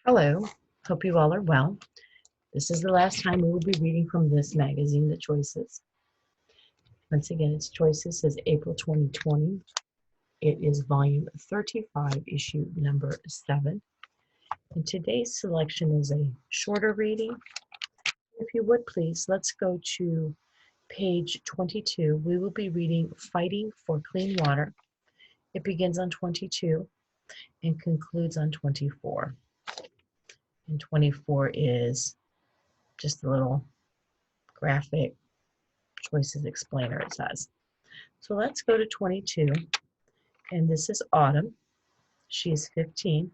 Hello, hope you all are well. This is the last time we will be reading from this magazine, The Choices. Once again, it's Choices, says April 2020. It is volume 35, issue number 7. And today's selection is a shorter reading. If you would please, let's go to page 22. We will be reading Fighting for Clean Water. It begins on 22 and concludes on 24. And 24 is just a little graphic choices explainer, it says. So let's go to 22, and this is Autumn. She is 15,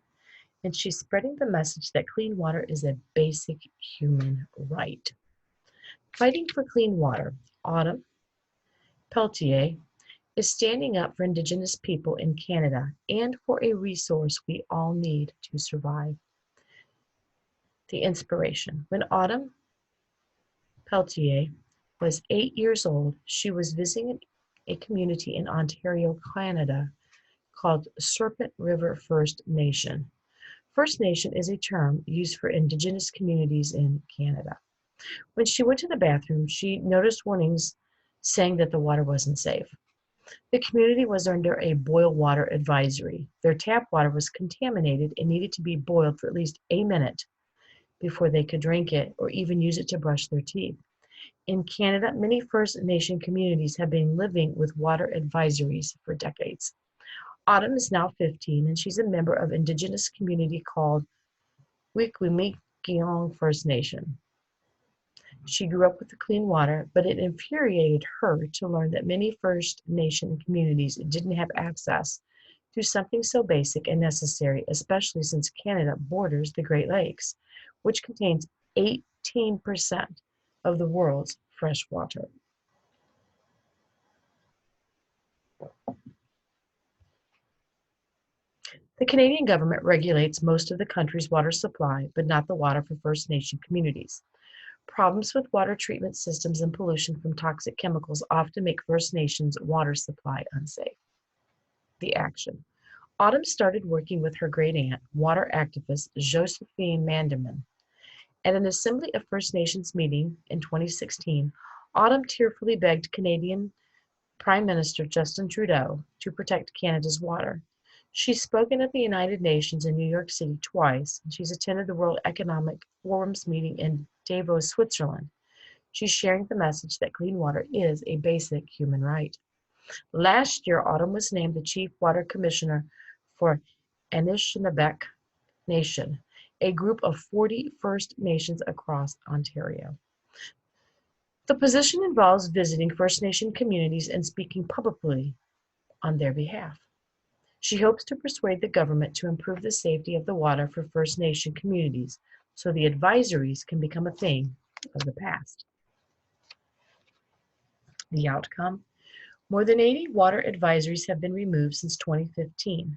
and she's spreading the message that clean water is a basic human right. Fighting for clean water, Autumn Peltier is standing up for indigenous people in Canada and for a resource we all need to survive. The inspiration. When Autumn Peltier was 8 years old, she was visiting a community in Ontario, Canada, called Serpent River First Nation. First Nation is a term used for indigenous communities in Canada. When she went to the bathroom, she noticed warnings saying that the water wasn't safe. The community was under a boil water advisory. Their tap water was contaminated and needed to be boiled for at least a minute before they could drink it or even use it to brush their teeth. In Canada, many First Nation communities have been living with water advisories for decades. Autumn is now 15, and she's a member of indigenous community called Wikwimikiong First Nation. She grew up with the clean water, but it infuriated her to learn that many First Nation communities didn't have access to something so basic and necessary, especially since Canada borders the Great Lakes, which contains 18% of the world's fresh water. The Canadian government regulates most of the country's water supply, but not the water for First Nation communities. Problems with water treatment systems and pollution from toxic chemicals often make First Nations water supply unsafe. The action. Autumn started working with her great-aunt, water activist Josephine Mandelman. At an Assembly of First Nations meeting in 2016, Autumn tearfully begged Canadian Prime Minister Justin Trudeau to protect Canada's water. She's spoken at the United Nations in New York City twice, and she's attended the World Economic Forum's meeting in Davos, Switzerland. She's sharing the message that clean water is a basic human right. Last year, Autumn was named the Chief Water Commissioner for Anishinaabe Nation, a group of 40 First Nations across Ontario. The position involves visiting First Nation communities and speaking publicly on their behalf. She hopes to persuade the government to improve the safety of the water for First Nation communities so the advisories can become a thing of the past. The outcome? More than 80 water advisories have been removed since 2015,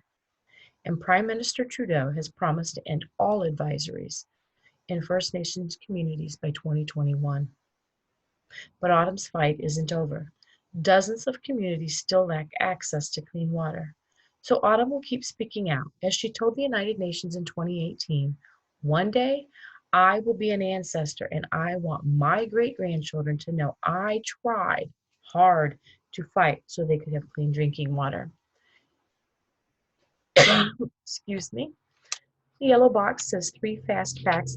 and Prime Minister Trudeau has promised to end all advisories in First Nations communities by 2021. But Autumn's fight isn't over. Dozens of communities still lack access to clean water. So Autumn will keep speaking out. As she told the United Nations in 2018, one day I will be an ancestor and I want my great-grandchildren to know I tried hard to fight so they could have clean drinking water. Excuse me. The yellow box says 3 fast facts